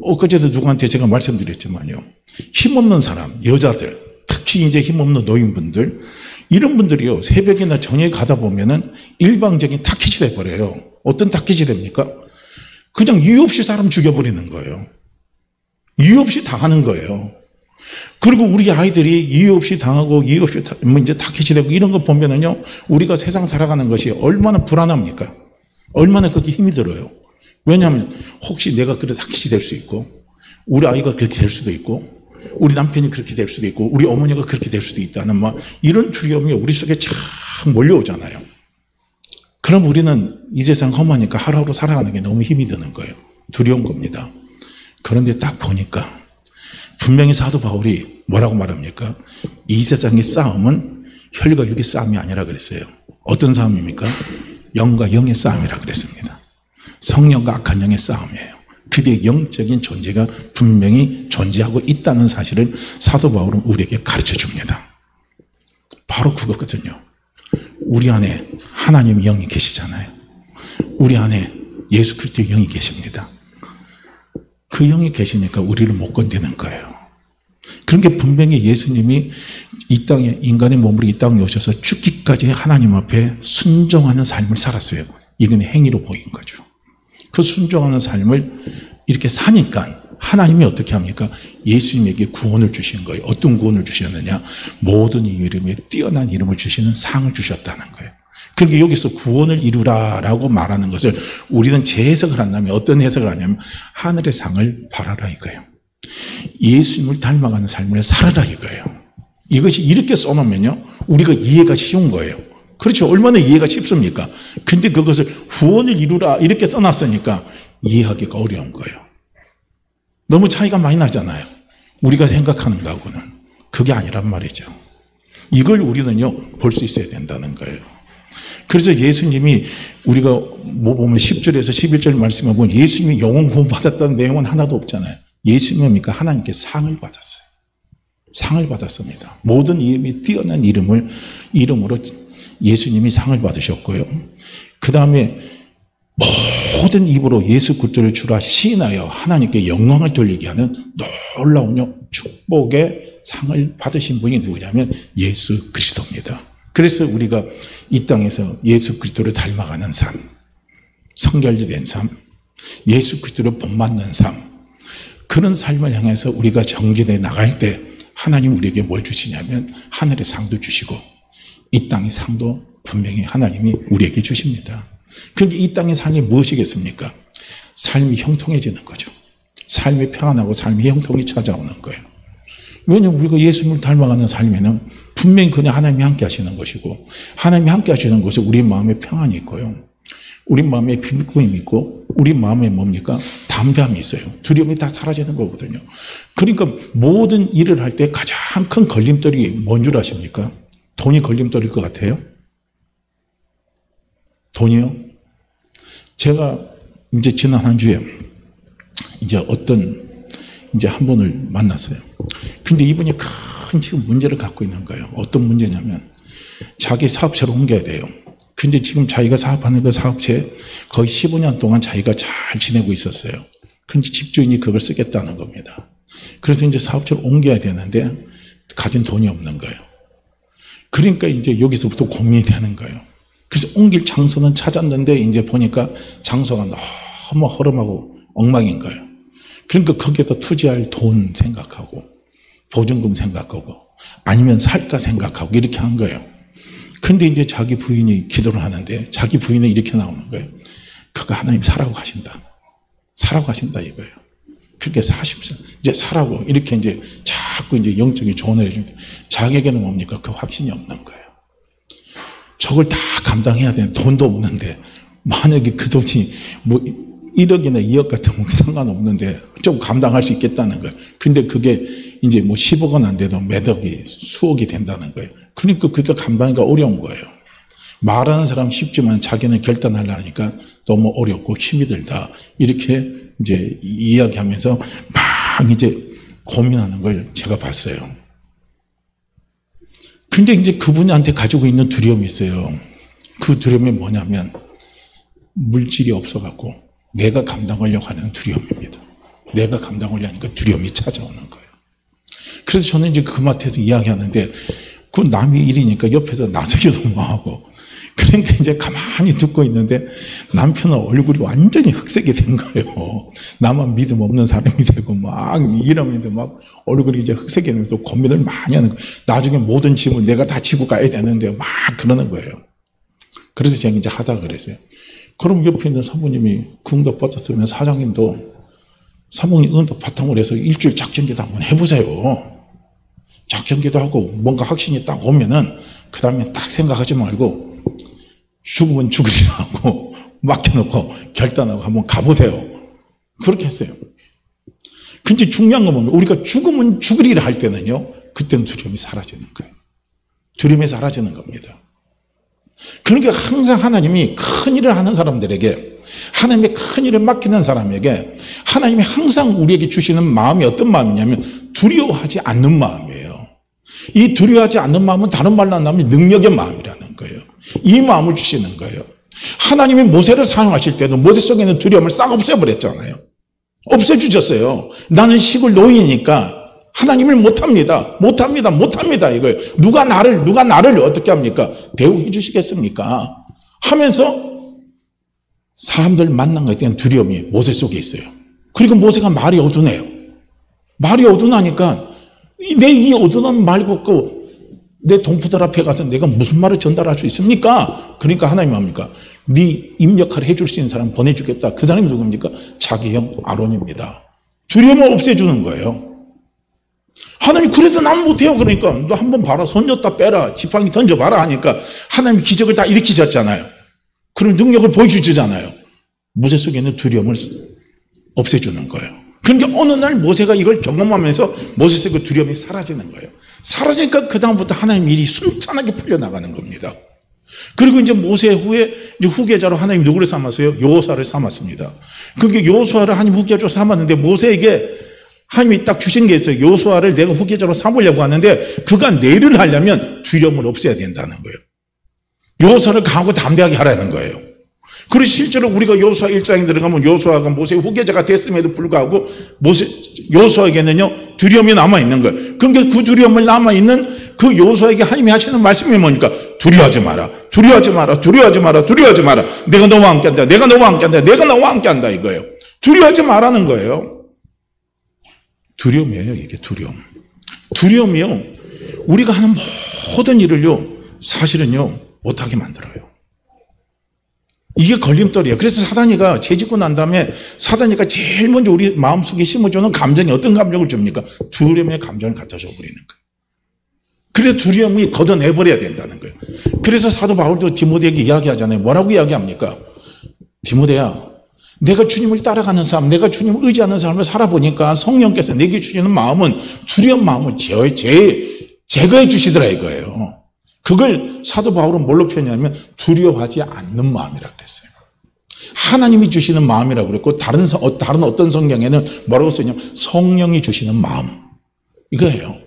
엊그제도 누구한테 제가 말씀드렸지만요, 힘없는 사람, 여자들, 특히 이제 힘없는 노인분들, 이런 분들이요, 새벽이나 저녁에 가다 보면은 일방적인 타켓이 돼버려요. 어떤 타켓이 됩니까? 그냥 이유 없이 사람 죽여버리는 거예요. 이유 없이 당하는 거예요. 그리고 우리 아이들이 이유 없이 당하고 이유 없이 이제 타켓이 되고 이런 거 보면은요, 우리가 세상 살아가는 것이 얼마나 불안합니까? 얼마나 그렇게 힘이 들어요. 왜냐하면 혹시 내가 그래 타켓이 될 수 있고, 우리 아이가 그렇게 될 수도 있고, 우리 남편이 그렇게 될 수도 있고, 우리 어머니가 그렇게 될 수도 있다는 막 이런 두려움이 우리 속에 쫙 몰려오잖아요. 그럼 우리는 이 세상 험하니까 하루하루 살아가는 게 너무 힘이 드는 거예요. 두려운 겁니다. 그런데 딱 보니까 분명히 사도 바울이 뭐라고 말합니까? 이 세상의 싸움은 혈과 육의 싸움이 아니라 그랬어요. 어떤 싸움입니까? 영과 영의 싸움이라 그랬습니다. 성령과 악한 영의 싸움이에요. 그의 영적인 존재가 분명히 존재하고 있다는 사실을 사도 바울은 우리에게 가르쳐 줍니다. 바로 그거거든요. 우리 안에 하나님의 영이 계시잖아요. 우리 안에 예수 그리스도의 영이 계십니다. 그 영이 계시니까 우리를 못 건드는 거예요. 그런 게 분명히 예수님이 이 땅에, 인간의 몸으로 이 땅에 오셔서 죽기까지 하나님 앞에 순종하는 삶을 살았어요. 이건 행위로 보인 거죠. 그 순종하는 삶을 이렇게 사니까 하나님이 어떻게 합니까? 예수님에게 구원을 주신 거예요. 어떤 구원을 주셨느냐? 모든 이름에 뛰어난 이름을 주시는 상을 주셨다는 거예요. 그러니까 여기서 구원을 이루라라고 말하는 것을 우리는 재해석을 한다면 어떤 해석을 하냐면 하늘의 상을 바라라 이거예요. 예수님을 닮아가는 삶을 살아라 이거예요. 이것이 이렇게 써놓으면요, 우리가 이해가 쉬운 거예요. 그렇죠. 얼마나 이해가 쉽습니까? 근데 그것을 구원을 이루라 이렇게 써놨으니까 이해하기가 어려운 거예요. 너무 차이가 많이 나잖아요. 우리가 생각하는 거하고는. 그게 아니란 말이죠. 이걸 우리는요, 볼 수 있어야 된다는 거예요. 그래서 예수님이 우리가 뭐 보면 10절에서 11절 말씀을 보면 예수님이 영원 구원 받았다는 내용은 하나도 없잖아요. 예수님이니까 하나님께 상을 받았어요. 상을 받았습니다. 모든 이름이 뛰어난 이름으로 예수님이 상을 받으셨고요. 그 다음에 모든 입으로 예수 그리스도를 주라 시인하여 하나님께 영광을 돌리게 하는 놀라운 축복의 상을 받으신 분이 누구냐면 예수 그리스도입니다. 그래서 우리가 이 땅에서 예수 그리스도를 닮아가는 삶, 성결된 삶, 예수 그리스도를 본받는 삶, 그런 삶을 향해서 우리가 정진해 나갈 때 하나님 우리에게 뭘 주시냐면 하늘의 상도 주시고 이 땅의 상도 분명히 하나님이 우리에게 주십니다. 그런데 이 땅의 상이 무엇이겠습니까? 삶이 형통해지는 거죠. 삶이 평안하고 삶의 형통이 찾아오는 거예요. 왜냐하면 우리가 예수님을 닮아가는 삶에는 분명히 그냥 하나님이 함께 하시는 것이고, 하나님이 함께 하시는 것에 우리 마음에 평안이 있고요. 우리 마음에 비밀구임이 있고, 우리 마음에 뭡니까? 담대함이 있어요. 두려움이 다 사라지는 거거든요. 그러니까 모든 일을 할 때 가장 큰 걸림돌이 뭔 줄 아십니까? 돈이 걸림돌일 것 같아요? 돈이요? 제가 이제 지난 한 주에 이제 이제 한 분을 만났어요. 근데 이분이 큰 지금 문제를 갖고 있는 거예요. 어떤 문제냐면 자기 사업체로 옮겨야 돼요. 근데 지금 자기가 사업하는 그 사업체에 거의 15년 동안 자기가 잘 지내고 있었어요. 근데 집주인이 그걸 쓰겠다는 겁니다. 그래서 이제 사업체로 옮겨야 되는데 가진 돈이 없는 거예요. 그러니까 이제 여기서부터 고민이 되는 거예요. 그래서 옮길 장소는 찾았는데 이제 보니까 장소가 너무 허름하고 엉망인 거예요. 그러니까 거기에다 투자할 돈 생각하고 보증금 생각하고 아니면 살까 생각하고 이렇게 한 거예요. 근데 이제 자기 부인이 기도를 하는데 자기 부인은 이렇게 나오는 거예요. 그거 하나님 사라고 하신다. 사라고 하신다 이거예요. 그렇게 40세 이제 사라고 이렇게 이제 자꾸 이제 영적인 조언을 해줍니다. 자기에게는 뭡니까? 그 확신이 없는 거예요. 저걸 다 감당해야 되는 돈도 없는데 만약에 그 돈이 뭐 1억이나 2억 같은 건 상관없는데 좀 감당할 수 있겠다는 거예요. 근데 그게 이제 뭐 10억 원 안 돼도 몇 억이 수억이 된다는 거예요. 그러니까 그게 감당하기가 어려운 거예요. 말하는 사람 쉽지만 자기는 결단하려니까 너무 어렵고 힘이 들다. 이렇게 이제 이야기하면서 막 이제 고민하는 걸 제가 봤어요. 근데 이제 그분한테 가지고 있는 두려움이 있어요. 그 두려움이 뭐냐면 물질이 없어갖고 내가 감당하려고 하는 두려움입니다. 내가 감당하려고 하니까 두려움이 찾아오는 거예요. 그래서 저는 이제 그 마트에서 이야기하는데 그 남의 일이니까 옆에서 나서기도 뭐하고 그러니까 이제 가만히 듣고 있는데 남편은 얼굴이 완전히 흑색이 된 거예요. 나만 믿음 없는 사람이 되고 막 이러면서 막 얼굴이 이제 흑색이 되면서 고민을 많이 하는 거예요. 나중에 모든 짐을 내가 다 지고 가야 되는데 막 그러는 거예요. 그래서 제가 이제 하다가 그랬어요. 그럼 옆에 있는 사모님이 그 응답 받았으면 사장님도 사모님 응답 바탕으로 해서 일주일 작전기도 한번 해보세요. 작전기도 하고 뭔가 확신이 딱 오면은 그 다음에 딱 생각하지 말고 죽으면 죽으리라고 맡겨놓고 결단하고 한번 가보세요. 그렇게 했어요. 근데 중요한 건 뭐냐면 우리가 죽으면 죽으리라 할 때는요, 그때는 두려움이 사라지는 거예요. 두려움이 사라지는 겁니다. 그러니까 항상 하나님이 큰 일을 하는 사람들에게, 하나님의 큰 일을 맡기는 사람에게 하나님이 항상 우리에게 주시는 마음이 어떤 마음이냐면 두려워하지 않는 마음이에요. 이 두려워하지 않는 마음은 다른 말로 하면 능력의 마음이라는 거예요. 이 마음을 주시는 거예요. 하나님이 모세를 사용하실 때도 모세 속에 있는 두려움을 싹 없애버렸잖아요. 없애주셨어요. 나는 시골 노인이니까 하나님을 못합니다. 이거예요. 누가 나를 어떻게 합니까? 대우해 주시겠습니까? 하면서 사람들 만난 것에 대한 두려움이 모세 속에 있어요. 그리고 모세가 말이 어두네요. 말이 어두나니까 내 이 어두운 말 듣고 내 동포들 앞에 가서 내가 무슨 말을 전달할 수 있습니까? 그러니까 하나님이 합니까? 네 입력할을 해줄 수 있는 사람 보내주겠다. 그 사람이 누굽니까? 자기 형 아론입니다. 두려움을 없애주는 거예요. 하나님이 그래도 난 못해요. 그러니까 너 한번 봐라. 손 줬다 빼라. 지팡이 던져봐라 하니까 하나님이 기적을 다 일으키셨잖아요. 그런 능력을 보여주잖아요. 모세 속에 있는 두려움을 없애주는 거예요. 그러니까 어느 날 모세가 이걸 경험하면서 모세 속의 두려움이 사라지는 거예요. 사라지니까 그 다음부터 하나님 일이 순탄하게 풀려나가는 겁니다. 그리고 이제 모세 후에 이제 후계자로 하나님 누구를 삼았어요? 여호수아를 삼았습니다. 그러니까 여호수아를 하나님 후계자로 삼았는데 모세에게 하나님이 딱 주신 게 있어요. 여호수아를 내가 후계자로 삼으려고 하는데 그가 내를 하려면 두려움을 없애야 된다는 거예요. 여호수아를 강하고 담대하게 하라는 거예요. 그리고 실제로 우리가 여호수아 1장에 들어가면 여호수아가 모세의 후계자가 됐음에도 불구하고 여호수아에게는요 두려움이 남아있는 거예요. 그러니까 그 두려움을 남아있는 그 여호수아에게 하나님이 하시는 말씀이 뭡니까? 두려워하지 마라. 내가 너와 함께한다. 내가 너와 함께한다 이거예요. 두려워하지 마라는 거예요. 두려움이에요. 이게 두려움이요. 우리가 하는 모든 일을요 사실은요 못하게 만들어요. 이게 걸림돌이에요. 그래서 사단이가 죄 짓고 난 다음에 사단이가 제일 먼저 우리 마음속에 심어주는 감정이 어떤 감정을 줍니까? 두려움의 감정을 갖다 줘버리는 거예요. 그래서 두려움이 걷어내버려야 된다는 거예요. 그래서 사도 바울도 디모데에게 이야기하잖아요. 뭐라고 이야기합니까? 디모데야, 내가 주님을 따라가는 삶, 내가 주님을 의지하는 삶을 살아보니까 성령께서 내게 주시는 마음은 두려운 마음을 제거해 주시더라 이거예요. 그걸 사도 바울은 뭘로 표현하냐면 두려워하지 않는 마음이라고 그랬어요. 하나님이 주시는 마음이라고 그랬고 다른 어떤 성경에는 뭐라고 써있냐면 성령이 주시는 마음. 이거예요.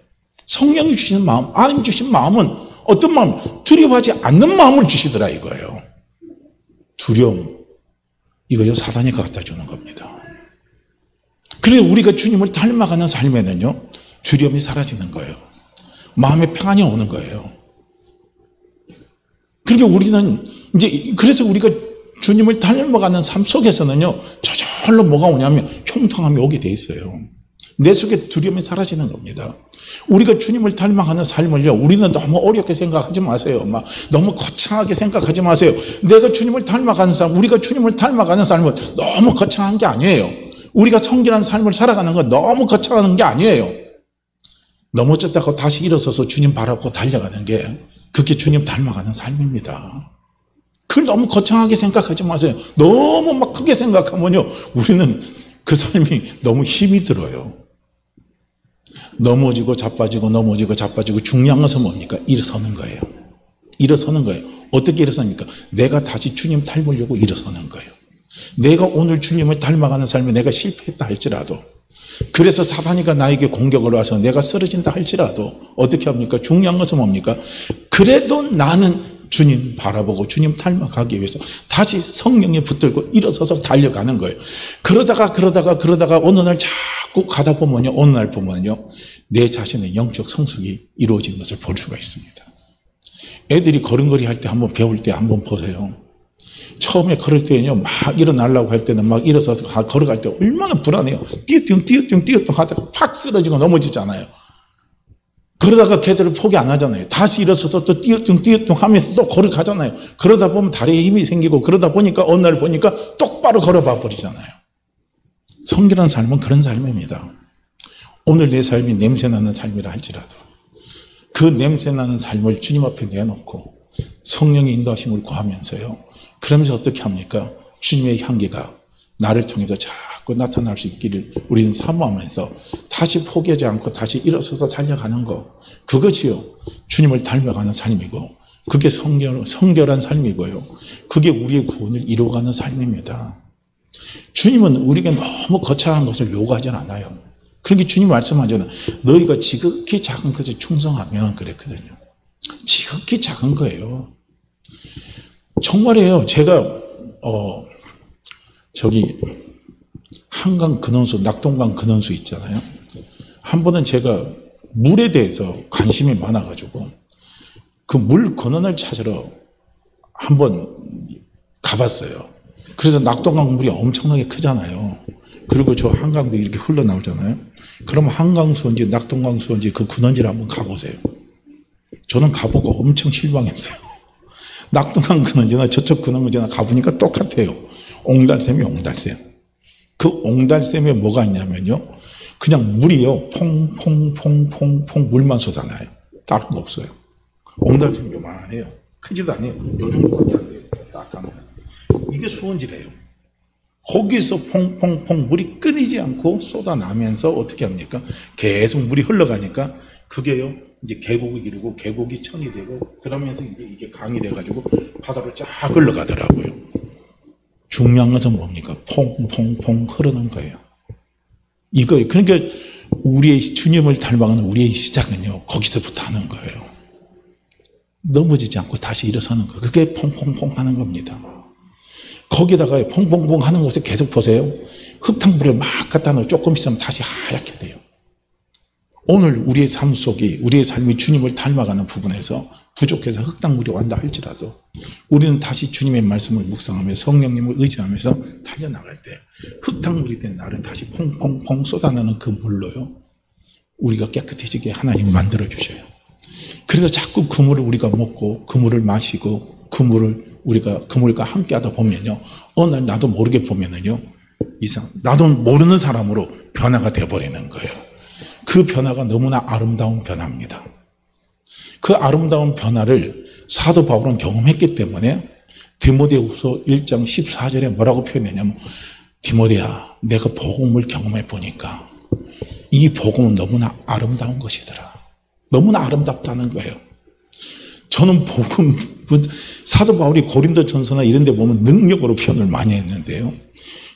성령이 주시는 마음, 하나님이 주신 마음은 어떤 마음? 두려워하지 않는 마음을 주시더라 이거예요. 두려움. 이거요 사단이 갖다 주는 겁니다. 그래서 우리가 주님을 닮아가는 삶에는요 두려움이 사라지는 거예요. 마음의 평안이 오는 거예요. 그러니까 우리는 이제 그래서 우리가 주님을 닮아가는 삶 속에서는요 저절로 뭐가 오냐면 형통함이 오게 돼 있어요. 내 속에 두려움이 사라지는 겁니다. 우리가 주님을 닮아가는 삶을요 우리는 너무 어렵게 생각하지 마세요. 막 너무 거창하게 생각하지 마세요. 내가 주님을 닮아가는 삶, 우리가 주님을 닮아가는 삶은 너무 거창한 게 아니에요. 우리가 성결한 삶을 살아가는 건 너무 거창한 게 아니에요. 넘어졌다가 다시 일어서서 주님 바라보고 달려가는 게 그게 주님 닮아가는 삶입니다. 그걸 너무 거창하게 생각하지 마세요. 너무 막 크게 생각하면요 우리는 그 삶이 너무 힘이 들어요. 넘어지고 자빠지고 넘어지고 자빠지고 중요한 것은 뭡니까? 일어서는 거예요. 일어서는 거예요. 어떻게 일어섭니까? 내가 다시 주님 닮으려고 일어서는 거예요. 내가 오늘 주님을 닮아가는 삶에 내가 실패했다 할지라도 그래서 사단이가 나에게 공격을 와서 내가 쓰러진다 할지라도 어떻게 합니까? 중요한 것은 뭡니까? 그래도 나는 주님 바라보고 주님 닮아가기 위해서 다시 성령에 붙들고 일어서서 달려가는 거예요. 그러다가 어느 날 자꾸 가다 보면요. 어느 날 보면요. 내 자신의 영적 성숙이 이루어진 것을 볼 수가 있습니다. 애들이 걸음걸이 할 때 한번 배울 때 한번 보세요. 처음에 걸을 때는요. 막 일어나려고 할 때는 막 일어서서 걸어갈 때 얼마나 불안해요. 띄어뚱 하다가 팍 쓰러지고 넘어지잖아요. 그러다가 걔들을 포기 안 하잖아요. 다시 일어서서 또 띄어뚱 하면서 또 걸어가잖아요. 그러다 보면 다리에 힘이 생기고 그러다 보니까 어느 날 보니까 똑바로 걸어봐 버리잖아요. 성결한 삶은 그런 삶입니다. 오늘 내 삶이 냄새나는 삶이라 할지라도 그 냄새나는 삶을 주님 앞에 내놓고 성령의 인도하심을 구하면서요. 그러면서 어떻게 합니까? 주님의 향기가 나를 통해서 자꾸 나타날 수 있기를 우리는 사모하면서 다시 포기하지 않고 다시 일어서서 달려가는 거 그것이요 주님을 닮아가는 삶이고 그게 성결한 삶이고요 그게 우리의 구원을 이루어가는 삶입니다. 주님은 우리에게 너무 거창한 것을 요구하지 않아요. 그러니까 주님 말씀하잖아요. 너희가 지극히 작은 것에 충성하면 그랬거든요. 지극히 작은 거예요. 정말이에요. 제가 한강 근원수, 낙동강 근원수 있잖아요. 한 번은 제가 물에 대해서 관심이 많아가지고 그 물 근원을 찾으러 한번 가봤어요. 그래서 낙동강 물이 엄청나게 크잖아요. 그리고 저 한강도 이렇게 흘러나오잖아요. 그러면 한강 수원지, 낙동강 수원지 그 근원지를 한번 가보세요. 저는 가보고 엄청 실망했어요. 낙동강 근원지나 저쪽 근원지나 가보니까 똑같아요. 옹달샘이 옹달샘. 그 옹달샘에 뭐가 있냐면요. 그냥 물이요. 퐁퐁퐁퐁퐁 물만 쏟아나요. 다른 거 없어요. 옹달샘이 요만해요. 크지도 않아요. 요 정도밖에 안 돼요. 딱 가면. 이게 수원지래요. 거기서 퐁퐁퐁 물이 끊이지 않고 쏟아나면서 어떻게 합니까? 계속 물이 흘러가니까 그게요. 이제 계곡이 이루고 계곡이 천이 되고 그러면서 이제 이게 강이 돼가지고 바다로 쫙 흘러가더라고요. 중요한 것은 뭡니까? 퐁퐁퐁 흐르는 거예요. 이거예요. 그러니까 우리의 주님을 닮아가는 우리의 시작은요. 거기서부터 하는 거예요. 넘어지지 않고 다시 일어서는 거. 그게 퐁퐁퐁 하는 겁니다. 거기다가 퐁퐁퐁 하는 곳에 계속 보세요. 흙탕물을 막 갖다 넣어 조금 있으면 다시 하얗게 돼요. 오늘 우리의 삶 속이 우리의 삶이 주님을 닮아가는 부분에서 부족해서 흙탕물이 완다 할지라도 우리는 다시 주님의 말씀을 묵상하며 성령님을 의지하면서 달려나갈 때 흙탕물이 된 나를 다시 퐁퐁퐁 쏟아내는 그 물로요. 우리가 깨끗해지게 하나님이 만들어 주셔요. 그래서 자꾸 그 물을 우리가 먹고 그 물을 마시고 그 물을 우리가 그물과 함께 하다 보면요, 어느 날 나도 모르게 보면은요, 나도 모르는 사람으로 변화가 되어버리는 거예요. 그 변화가 너무나 아름다운 변화입니다. 그 아름다운 변화를 사도 바울은 경험했기 때문에 디모데후서 1장 14절에 뭐라고 표현했냐면, 디모데야, 내가 복음을 경험해 보니까 이 복음은 너무나 아름다운 것이더라. 너무나 아름답다는 거예요. 저는 복음, 사도 바울이 고린도전서나 이런 데 보면 능력으로 표현을 많이 했는데요,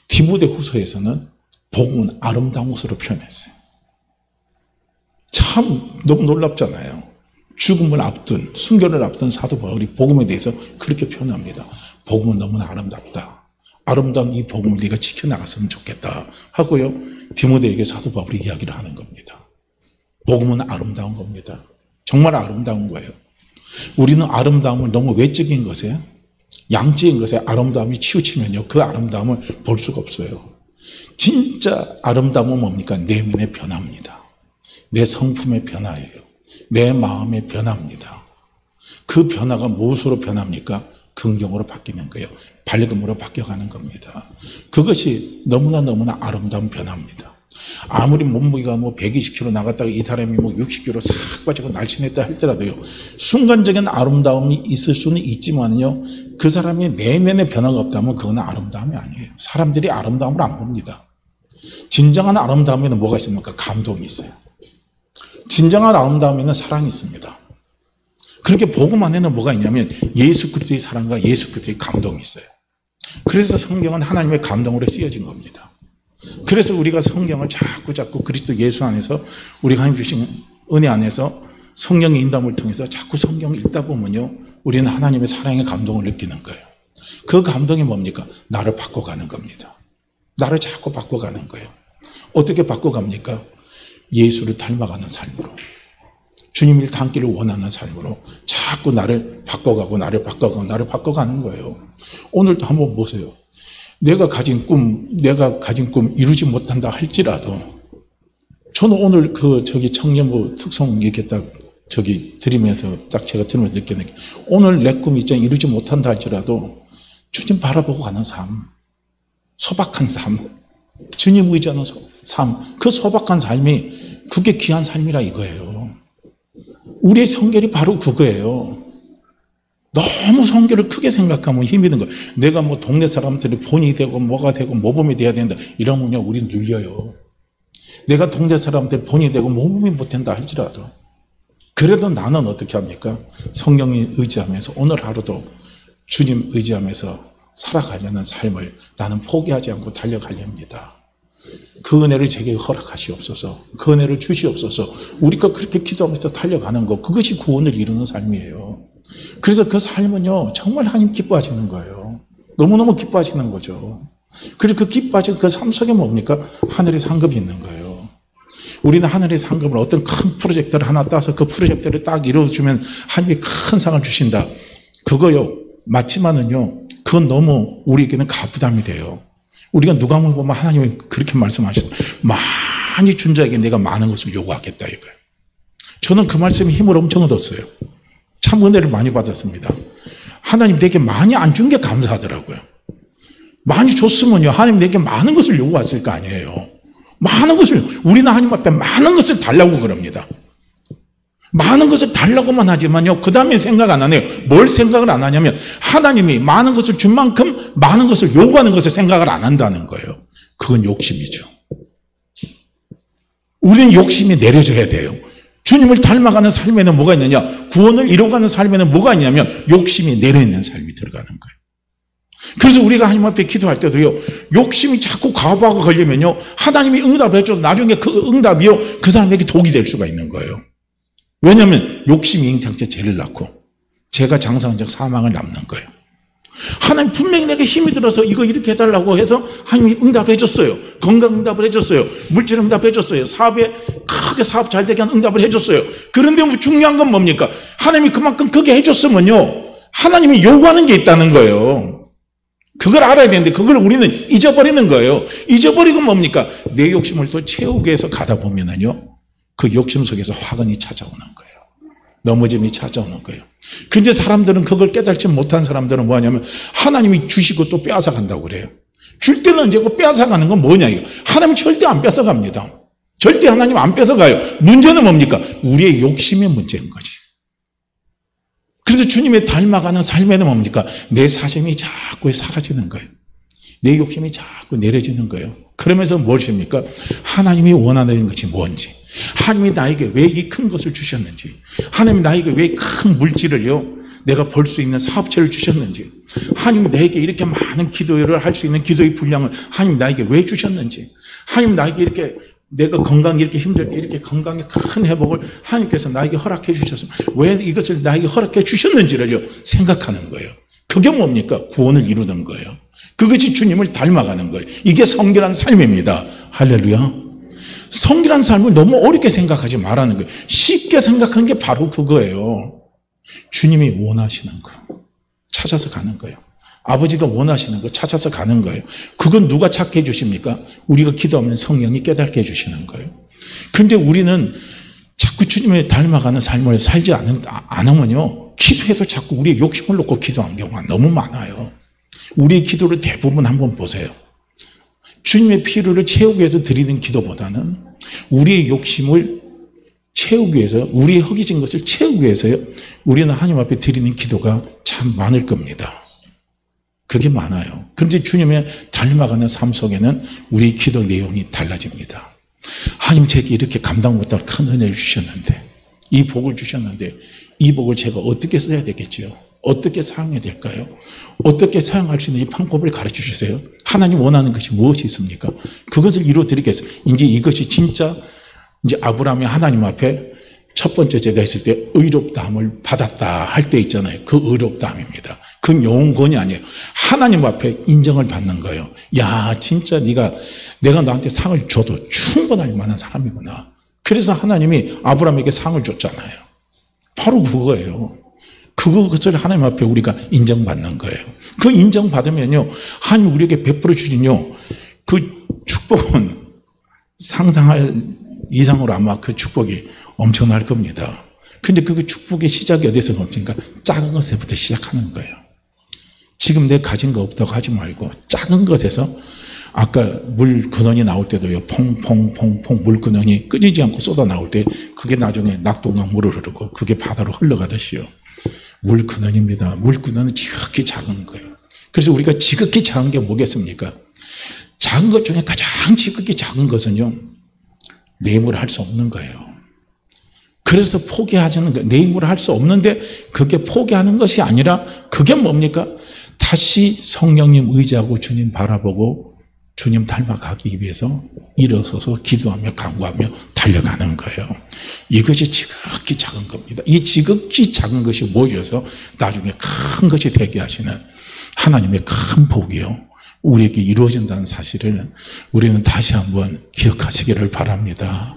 디모데후서에서는 복음은 아름다운 것으로 표현했어요. 참 너무 놀랍잖아요. 죽음을 앞둔, 순교를 앞둔 사도 바울이 복음에 대해서 그렇게 표현합니다. 복음은 너무나 아름답다. 아름다운 이 복음을 네가 지켜나갔으면 좋겠다 하고요, 디모데에게 사도 바울이 이야기를 하는 겁니다. 복음은 아름다운 겁니다. 정말 아름다운 거예요. 우리는 아름다움을 너무 외적인 것에, 양적인 것에 아름다움이 치우치면요, 그 아름다움을 볼 수가 없어요. 진짜 아름다움은 뭡니까? 내면의 변화입니다. 내 성품의 변화예요. 내 마음의 변화입니다. 그 변화가 무엇으로 변합니까? 긍정으로 바뀌는 거예요. 밝음으로 바뀌어가는 겁니다. 그것이 너무나 아름다운 변화입니다. 아무리 몸무게가 120kg 나갔다가 이 사람이 60kg 싹 빠지고 날씬했다 할지라도요, 순간적인 아름다움이 있을 수는 있지만요, 그 사람의 내면의 변화가 없다면 그건 아름다움이 아니에요. 사람들이 아름다움을 안 봅니다. 진정한 아름다움에는 뭐가 있습니까? 감동이 있어요. 진정한 아름다움에는 사랑이 있습니다. 그렇게 복음 안에는 뭐가 있냐면 예수 그리스도의 사랑과 예수 그리스도의 감동이 있어요. 그래서 성경은 하나님의 감동으로 쓰여진 겁니다. 그래서 우리가 성경을 자꾸 그리스도 예수 안에서, 우리가 하나님 주신 은혜 안에서 성령의 인도함을 통해서 자꾸 성경을 읽다 보면요, 우리는 하나님의 사랑의 감동을 느끼는 거예요. 그 감동이 뭡니까? 나를 바꿔가는 겁니다. 나를 자꾸 바꿔가는 거예요. 어떻게 바꿔갑니까? 예수를 닮아가는 삶으로, 주님을 닮기를 원하는 삶으로 자꾸 나를 바꿔가는 거예요. 오늘도 한번 보세요. 내가 가진 꿈 이루지 못한다 할지라도, 저는 오늘 청년부 특송 이렇게 드리면서 제가 들으면서 느끼는 게, 오늘 내 꿈 이루지 못한다 할지라도 주님 바라보고 가는 삶, 소박한 삶, 주님 의지하는 삶, 그 소박한 삶이 그게 귀한 삶이라 이거예요. 우리의 성결이 바로 그거예요. 너무 성결을 크게 생각하면 힘이 든 거예요. 내가 동네 사람들이 본이 되고 뭐가 되고 모범이 돼야 된다 이러면요, 우린 눌려요. 내가 동네 사람들이 본이 되고 모범이 못 된다 할지라도, 그래도 나는 어떻게 합니까? 성령이 의지하면서 오늘 하루도 주님 의지하면서 살아가려는 삶을 나는 포기하지 않고 달려가렵니다. 그 은혜를 제게 허락하시옵소서, 그 은혜를 주시옵소서. 우리가 그렇게 기도하면서 달려가는 거, 그것이 구원을 이루는 삶이에요. 그래서 그 삶은요, 정말 하나님 기뻐하시는 거예요. 너무너무 기뻐하시는 거죠. 그리고 그 기뻐하시는 그 삶 속에 뭡니까? 하늘의 상급이 있는 거예요. 우리는 하늘의 상급을, 어떤 큰 프로젝트를 하나 따서 그 프로젝트를 딱 이루어주면 하나님이 큰 상을 주신다. 그거요, 맞지만은요, 그건 너무 우리에게는 가부담이 돼요. 우리가 누가복음 보면 하나님이 그렇게 말씀하셨어요. 많이 준 자에게 내가 많은 것을 요구하겠다 이거예요. 저는 그 말씀에 힘을 엄청 얻었어요. 참 은혜를 많이 받았습니다. 하나님 내게 많이 안 준 게 감사하더라고요. 많이 줬으면요, 하나님 내게 많은 것을 요구했을 거 아니에요. 많은 것을, 우리는 하나님 앞에 많은 것을 달라고 그럽니다. 많은 것을 달라고만 하지만요, 그 다음에 생각 안 하네요. 뭘 생각을 안 하냐면, 하나님이 많은 것을 준 만큼 많은 것을 요구하는 것을 생각을 안 한다는 거예요. 그건 욕심이죠. 우리는 욕심이 내려져야 돼요. 주님을 닮아가는 삶에는 뭐가 있느냐? 구원을 이루어가는 삶에는 뭐가 있냐면 욕심이 내려있는 삶이 들어가는 거예요. 그래서 우리가 하나님 앞에 기도할 때도요, 욕심이 자꾸 과부하가 걸리면요, 하나님이 응답을 해줘도 나중에 그 응답이요, 그 사람에게 독이 될 수가 있는 거예요. 왜냐하면 욕심이 인장체 죄를 낳고 죄가 장성한 적 사망을 낳는 거예요. 하나님 분명히 내게 힘이 들어서 이거 이렇게 해달라고 해서 하나님이 응답을 해줬어요. 건강 응답을 해줬어요. 물질 응답을 해줬어요. 사업에 크게 사업 잘 되게 하는 응답을 해줬어요. 그런데 중요한 건 뭡니까? 하나님이 그만큼 크게 해줬으면요, 하나님이 요구하는 게 있다는 거예요. 그걸 알아야 되는데 그걸 우리는 잊어버리는 거예요. 잊어버리고 뭡니까? 내 욕심을 또 채우기 위해서 가다 보면은요, 그 욕심 속에서 화근이 찾아오는 거예요. 넘어짐이 찾아오는 거예요. 근데 사람들은 그걸 깨닫지 못한 사람들은 뭐하냐면 하나님이 주시고 또 빼앗아 간다고 그래요. 줄 때는 언제고 빼앗아 가는 건 뭐냐 이거. 하나님 절대 안 뺏어 갑니다. 절대 하나님 안 뺏어 가요. 문제는 뭡니까? 우리의 욕심의 문제인 거지. 그래서 주님의 닮아가는 삶에는 뭡니까? 내 사심이 자꾸 사라지는 거예요. 내 욕심이 자꾸 내려지는 거예요. 그러면서 무엇입니까? 하나님이 원하는 것이 뭔지, 하나님이 나에게 왜 이 큰 것을 주셨는지, 하나님이 나에게 왜 큰 물질을요 내가 벌 수 있는 사업체를 주셨는지, 하나님이 나에게 이렇게 많은 기도를 할 수 있는 기도의 분량을 하나님이 나에게 왜 주셨는지, 하나님이 나에게 이렇게 내가 건강이 이렇게 힘들 때 이렇게 건강에 큰 회복을 하나님께서 나에게 허락해 주셔서 왜 이것을 나에게 허락해 주셨는지를요 생각하는 거예요. 그게 뭡니까? 구원을 이루는 거예요. 그것이 주님을 닮아가는 거예요. 이게 성결한 삶입니다. 할렐루야. 성결한 삶을 너무 어렵게 생각하지 말라는 거예요. 쉽게 생각한 게 바로 그거예요. 주님이 원하시는 거 찾아서 가는 거예요. 아버지가 원하시는 거 찾아서 가는 거예요. 그건 누가 찾게 해주십니까? 우리가 기도하면 성령이 깨닫게 해주시는 거예요. 그런데 우리는 자꾸 주님을 닮아가는 삶을 살지 않으면요 기도해도 자꾸 우리의 욕심을 놓고 기도하는 경우가 너무 많아요. 우리의 기도를 대부분 한번 보세요. 주님의 필요를 채우기 위해서 드리는 기도보다는 우리의 욕심을 채우기 위해서, 우리의 허기진 것을 채우기 위해서요 우리는 하나님 앞에 드리는 기도가 참 많을 겁니다. 그게 많아요. 그런데 주님의 닮아가는 삶 속에는 우리 기도 내용이 달라집니다. 하나님 제게 이렇게 감당 못할 큰 은혜를 주셨는데, 이 복을 주셨는데 이 복을 제가 어떻게 써야 되겠지요? 어떻게 사용해야 될까요? 어떻게 사용할 수 있는 이 방법을 가르쳐 주세요. 하나님 원하는 것이 무엇이 있습니까? 그것을 이루어드리겠어요. 이제 이것이 진짜 이제 아브라함이 하나님 앞에 첫 번째 제가 했을 때 의롭다함을 받았다 할 때 있잖아요. 그 의롭다함입니다. 그 영혼권이 아니에요. 하나님 앞에 인정을 받는 거예요. 야, 진짜 내가 너한테 상을 줘도 충분할 만한 사람이구나. 그래서 하나님이 아브라함에게 상을 줬잖아요. 바로 그거예요. 그것을 하나님 앞에 우리가 인정받는 거예요. 그 인정받으면요, 하나님 우리에게 베풀어 주신요, 그 축복은 상상할 이상으로 아마 그 축복이 엄청날 겁니다. 근데 그 축복의 시작이 어디서 멈춥니까? 작은 것에부터 시작하는 거예요. 지금 내가 가진 거 없다고 하지 말고 작은 것에서, 아까 물 근원이 나올 때도요, 퐁퐁퐁퐁 물 근원이 끊이지 않고 쏟아 나올 때 그게 나중에 낙동강물을 흐르고 그게 바다로 흘러가듯이요. 물 근원입니다. 물 근원은 지극히 작은 거예요. 그래서 우리가 지극히 작은 게 뭐겠습니까? 작은 것 중에 가장 지극히 작은 것은요, 내 힘으로 할 수 없는 거예요. 그래서 포기하자는 거예요. 내 힘으로 할 수 없는데 그게 포기하는 것이 아니라 그게 뭡니까? 다시 성령님 의지하고 주님 바라보고 주님 닮아가기 위해서 일어서서 기도하며 간구하며 달려가는 거예요. 이것이 지극히 작은 겁니다. 이 지극히 작은 것이 모여서 나중에 큰 것이 되게 하시는 하나님의 큰 복이요, 우리에게 이루어진다는 사실을 우리는 다시 한번 기억하시기를 바랍니다.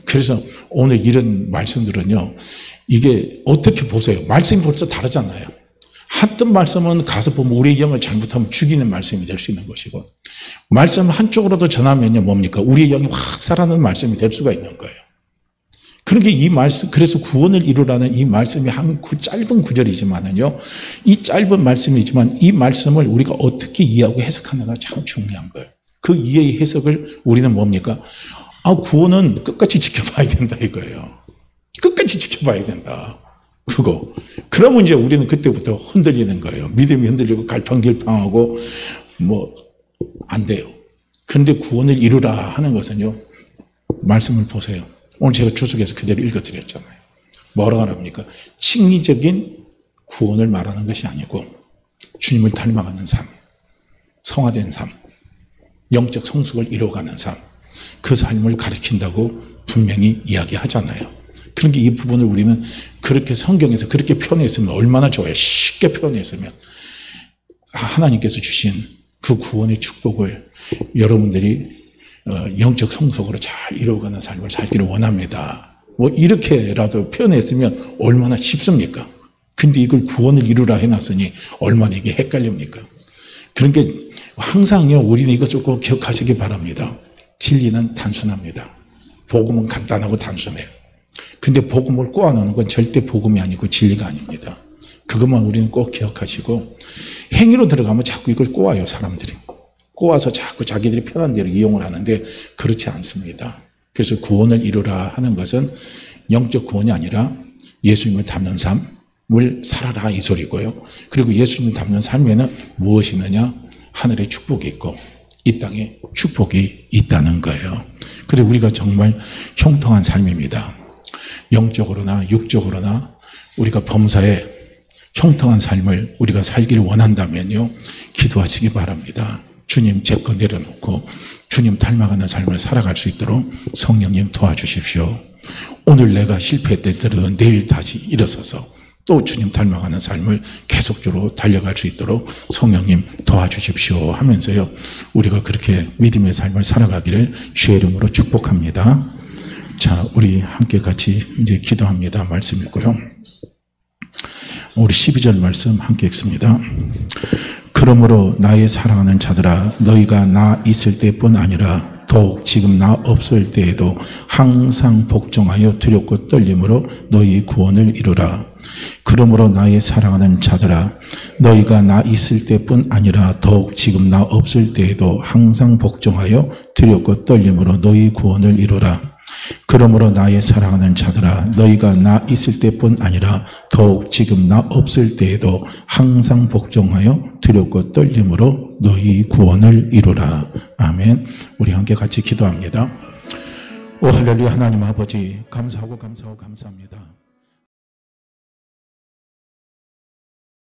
그래서 오늘 이런 말씀들은요, 이게 어떻게 보세요? 말씀이 벌써 다르잖아요. 어떤 말씀은 가서 보면 우리의 영을 잘못하면 죽이는 말씀이 될 수 있는 것이고, 말씀 한쪽으로도 전하면요 뭡니까? 우리의 영이 확 살아나는 말씀이 될 수가 있는 거예요. 그러니까 이 말씀, 그래서 구원을 이루라는 이 말씀이 한 짧은 구절이지만은요, 이 짧은 말씀이지만 이 말씀을 우리가 어떻게 이해하고 해석하느냐가 참 중요한 거예요. 그 이해의 해석을 우리는 뭡니까? 구원은 끝까지 지켜봐야 된다 이거예요. 끝까지 지켜봐야 된다. 그거. 그러면 이제 우리는 그때부터 흔들리는 거예요. 믿음이 흔들리고 갈팡질팡하고 안 돼요. 그런데 구원을 이루라 하는 것은요, 말씀을 보세요. 오늘 제가 주석에서 그대로 읽어드렸잖아요. 뭐라고 합니까? 칭의적인 구원을 말하는 것이 아니고 주님을 닮아가는 삶, 성화된 삶, 영적 성숙을 이루어가는 삶, 그 삶을 가르친다고 분명히 이야기하잖아요. 그러니까 이 부분을 우리는 그렇게 성경에서 그렇게 표현했으면 얼마나 좋아요. 쉽게 표현했으면 하나님께서 주신 그 구원의 축복을 여러분들이 영적 성숙으로 잘 이루어가는 삶을 살기를 원합니다. 이렇게라도 표현했으면 얼마나 쉽습니까? 근데 이걸 구원을 이루라 해놨으니 얼마나 이게 헷갈립니까? 그러니까 항상요, 우리는 이것을 꼭 기억하시기 바랍니다. 진리는 단순합니다. 복음은 간단하고 단순해요. 근데 복음을 꼬아놓는 건 절대 복음이 아니고 진리가 아닙니다. 그것만 우리는 꼭 기억하시고, 행위로 들어가면 자꾸 이걸 꼬아요, 사람들이. 꼬아서 자꾸 자기들이 편한 대로 이용을 하는데 그렇지 않습니다. 그래서 구원을 이루라 하는 것은 영적 구원이 아니라 예수님을 닮는 삶을 살아라 이 소리고요. 그리고 예수님을 닮는 삶에는 무엇이 있느냐? 하늘에 축복이 있고 이 땅에 축복이 있다는 거예요. 그리고 우리가 정말 형통한 삶입니다. 영적으로나 육적으로나 우리가 범사에 형통한 삶을 우리가 살기를 원한다면요, 기도하시기 바랍니다. 주님 제 거 내려놓고 주님 닮아가는 삶을 살아갈 수 있도록 성령님 도와주십시오. 오늘 내가 실패했더라도 내일 다시 일어서서 또 주님 닮아가는 삶을 계속적으로 달려갈 수 있도록 성령님 도와주십시오 하면서요, 우리가 그렇게 믿음의 삶을 살아가기를 주의 이름으로 축복합니다. 자, 우리 함께 같이 이제 기도합니다. 말씀 읽고요. 우리 12절 말씀 함께 읽습니다. 그러므로 나의 사랑하는 자들아, 너희가 나 있을 때뿐 아니라 더욱 지금 나 없을 때에도 항상 복종하여 두렵고 떨림으로 너희 구원을 이루라. 그러므로 나의 사랑하는 자들아, 너희가 나 있을 때뿐 아니라 더욱 지금 나 없을 때에도 항상 복종하여 두렵고 떨림으로 너희 구원을 이루라. 그러므로 나의 사랑하는 자들아, 너희가 나 있을 때뿐 아니라 더욱 지금 나 없을 때에도 항상 복종하여 두렵고 떨림으로 너희 구원을 이루라. 아멘. 우리 함께 같이 기도합니다. 오 할렐루야. 하나님 아버지 감사하고 감사합니다.